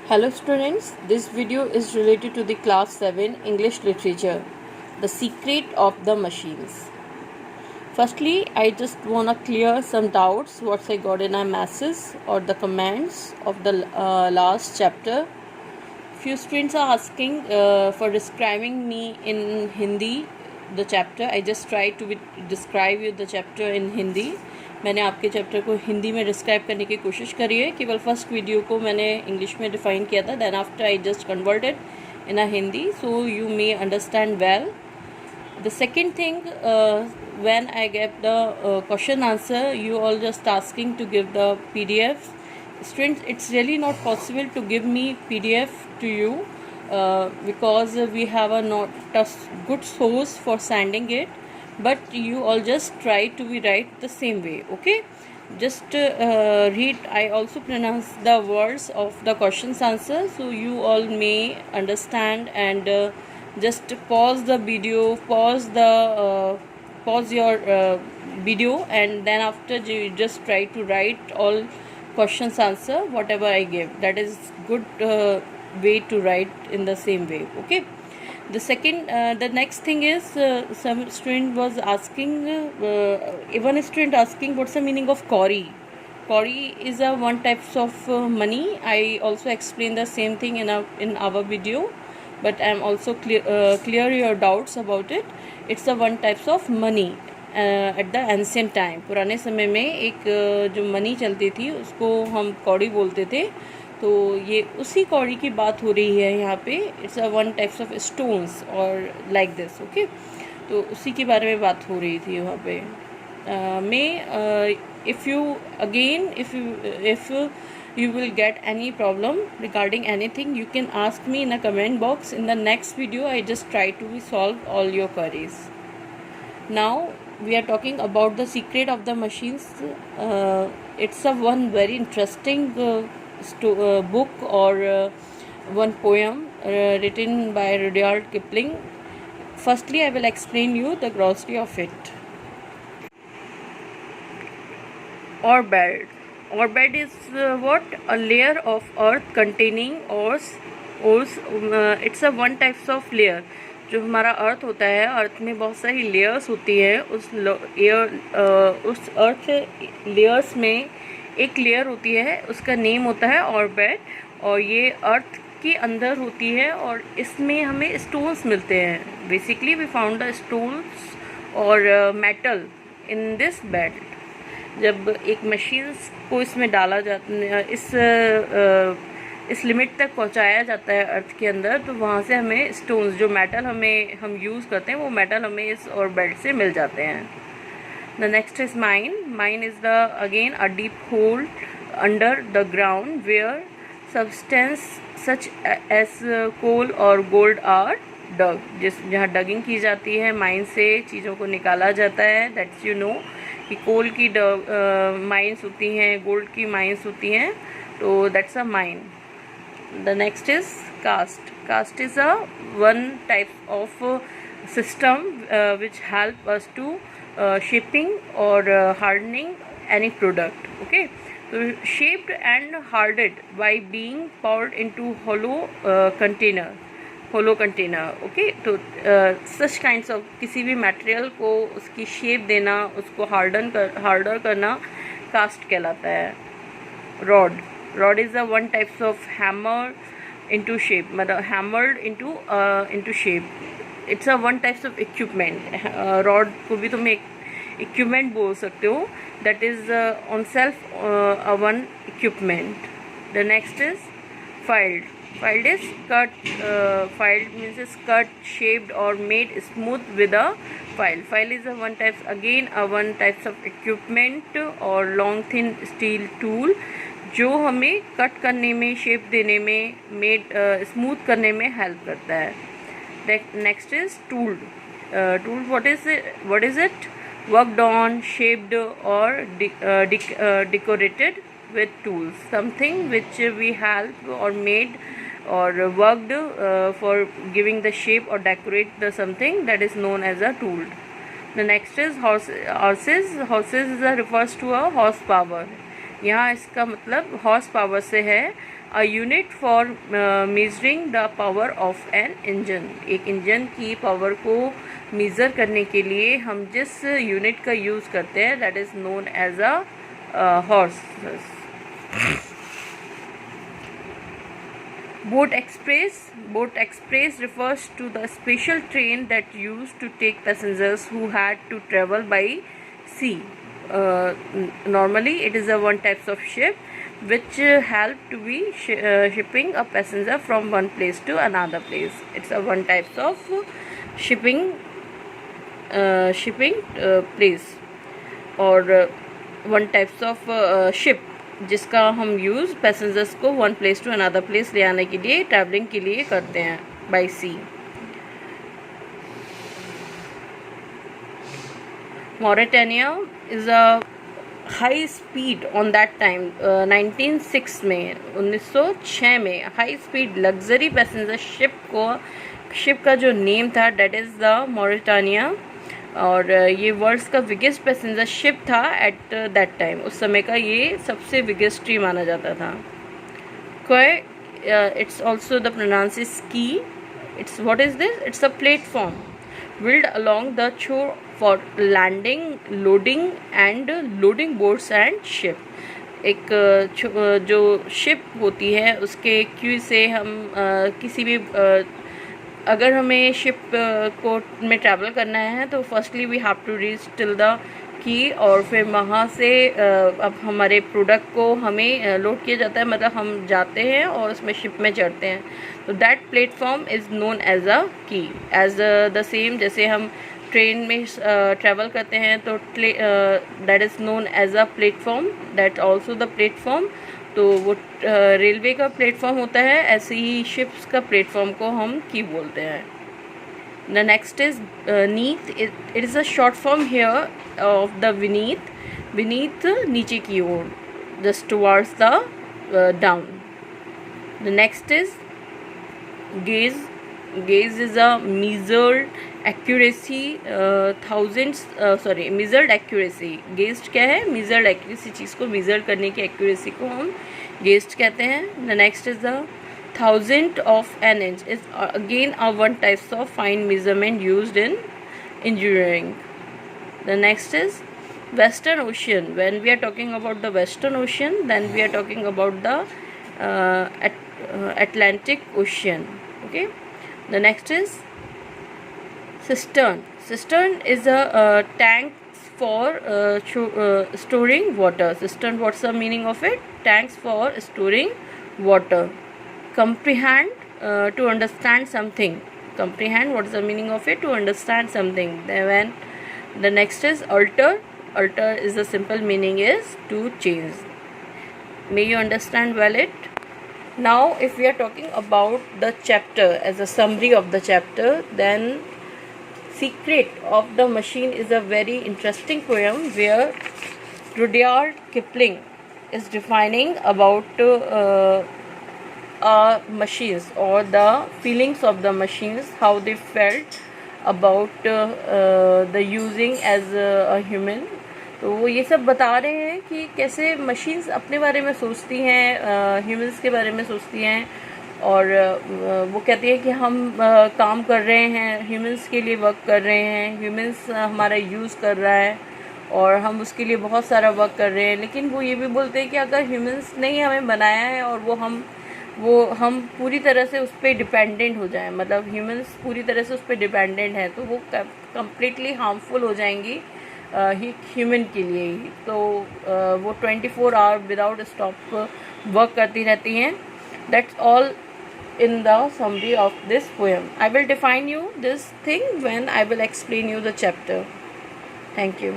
Hello students, this video is related to the class 7 English literature, The Secret of the Machines. Firstly, I just want to clear some doubts what I got in my messages or the comments of the last chapter. Few students are asking for describing me in Hindi the chapter. I just try to describe you the chapter in Hindi. मैंने आपके chapter को हिंदी में describe करने की कोशिश करी है. केवल फर्स्ट वीडियो को मैंने इंग्लिश में डिफाइन किया था. Then after I just converted in a Hindi so you may understand well. The second thing, when I get the question answer, you all just asking to give the PDF. Students, it's really not possible to give me PDF to you because we have not a good source for sending it. But you all just try to be write the same way, okay? Just read. I also pronounce the words of the questions answer, so you all may understand and just pause the video, pause your video, and then after you just try to write all questions answer whatever I give. That is good way to write in the same way, okay? The next thing is some student was asking, one student asking what's the meaning of Kauri. Kauri is a one types of money. I also explained the same thing in our video, but I am also clear your doubts about it. It's a one types of money at the ancient time. पुराने समय में एक जो money चलती थी उसको हम कौड़ी बोलते थे. तो ये उसी कौड़ी की बात हो रही है यहाँ पे. It's a one types of stones और लाइक दिस, ओके. तो उसी के बारे में बात हो रही थी वहाँ पे. If you will get any problem regarding anything, you can ask me in a comment box. In the next video I just try to solve all your queries. Now we are talking about the secret of the machines. It's a one very interesting book or one poem written by Rudyard Kipling. Firstly, I will explain you the glossary of it. Orbit. Orbit is what? A layer of earth containing ores. It's a one types of layer. जो हमारा अर्थ होता है, अर्थ में बहुत सारी layers होती है. उस अर्थ लेयर्स में एक लेयर होती है, उसका नेम होता है ऑर्बिट. और ये अर्थ के अंदर होती है और इसमें हमें स्टोन्स मिलते हैं. Basically we found the stones और मेटल इन दिस बेल्ट. जब एक मशीन्स को इसमें डाला जाता, इस लिमिट तक पहुंचाया जाता है अर्थ के अंदर, तो वहाँ से हमें स्टोन्स, जो मेटल हम यूज़ करते हैं, वो मेटल हमें इस ऑर्बिट से मिल जाते हैं. The next is mine. Mine is again a deep hole under the ground where substance such as coal or gold are dug. जहाँ डगिंग की जाती है, माइन से चीज़ों को निकाला जाता है. दैट्स यू नो कि कोल की माइंस होती हैं, गोल्ड की माइंस होती हैं, तो that's a mine. The next is caste. Caste is a one type of system which help us to shaping or hardening any product, okay. So shaped and hardened by being poured into hollow container, okay. तो such kinds of किसी भी material को उसकी shape देना, उसको harder करना cast कहलाता है. Rod is a one types of hammer into shape, मतलब hammered into shape. It's a one types of equipment. Rod को भी तुम एक equipment बोल सकते हो. That is on self a one equipment. The next is filed. Filed is cut. Filed means is cut, shaped or made smooth with a file. File is a one types, again a one types of equipment or long thin steel tool जो हमें cut करने में, shape देने में, smooth करने में help करता है. Next is told. Told what is it? Worked on, shaped or decorated with tools. Something which we help or made or worked for giving the shape or decorate the something, that is known as a tool. The next is horses. Horses refers to a horsepower. यहाँ इसका मतलब horse power से है. A unit for measuring the power of an engine. एक engine की power को measure करने के लिए हम जिस यूनिट का यूज़ करते हैं that is known as a horse. Boat Express refers to the special train that used to take passengers who had to travel by sea. Normally, it is a one type of ship which help to be shipping a passenger from one place to another place. It's a one type of shipping place or one types of ship जिसका हम use passengers को one place to another place ले आने के लिए travelling के लिए करते हैं by sea. Mauretania is a high speed on that time 1906 में high speed luxury passenger ship का जो नेम था डेट इज़ द मॉरिटानिया और ये वर्ल्ड्स का बिगेस्ट पैसेंजर शिप था एट दैट टाइम। उस समय का ये सबसे बिगेस्ट ट्री माना जाता था। It's also the pronounce quay. It's what is this? It's a platform build along the shore for landing loading and loading boats and ship. एक जो शिप होती है उसके क्यू से हम किसी भी अगर हमें शिप को में ट्रैवल करना है तो firstly we have to reach till the quay और फिर वहाँ से अब हमारे प्रोडक्ट को हमें लोड किया जाता है, मतलब हम जाते हैं और उसमें शिप में चढ़ते हैं। तो that platform is known as a quay. As the same जैसे हम ट्रेन में ट्रैवल करते हैं तो that is known as a platform, that also the platform. तो वो रेलवे का प्लेटफॉर्म होता है, ऐसे ही शिप्स का प्लेटफॉर्म को हम की बोलते हैं। The next is neath. It is a short form here of the beneath नीचे की ओर, just towards the down. The next is gauge. Gauge is a measured accuracy measured accuracy। Gauge क्या है? measured accuracy, चीज़ को measure करने की accuracy को हम गेज कहते हैं। the next is the thousandth of an inch is again a one types of fine measurement used in engineering। the next is Western Ocean। when we are talking about the Western Ocean then we are talking about the Atlantic Ocean। okay, the next is cistern। Cistern is a tank for storing water। Cistern, what's the meaning of it? Tanks for storing water। Comprehend, to understand something। Comprehend, what is the meaning of it? To understand something। Then the next is alter। Alter is the simple meaning is to change। May you understand well it? Now if we are talking about the chapter as a summary of the chapter, then Secret of the Machine is a very interesting poem where Rudyard Kipling is defining about machines or the feelings of the machines, how they felt about the using as a human। तो वो ये सब बता रहे हैं कि कैसे machines अपने बारे में सोचती हैं, ह्यूमंस के बारे में सोचती हैं और वो कहती है कि हम काम कर रहे हैं, ह्यूमंस के लिए वर्क कर रहे हैं, ह्यूमंस हमारा यूज़ कर रहा है और हम उसके लिए बहुत सारा वर्क कर रहे हैं। लेकिन वो ये भी बोलते हैं कि अगर ह्यूमंस ने ही हमें बनाया है और हम पूरी तरह से उस पर डिपेंडेंट हो जाएं, मतलब ह्यूमंस पूरी तरह से उस पर डिपेंडेंट है तो वो कम्प्लीटली हार्मफुल हो जाएंगी ह्यूमन के लिए ही। तो वो 24 आवर विदाउट स्टॉप वर्क करती रहती हैं। That's all in the summary of this poem। I will define you this thing when I will explain you the chapter। Thank you।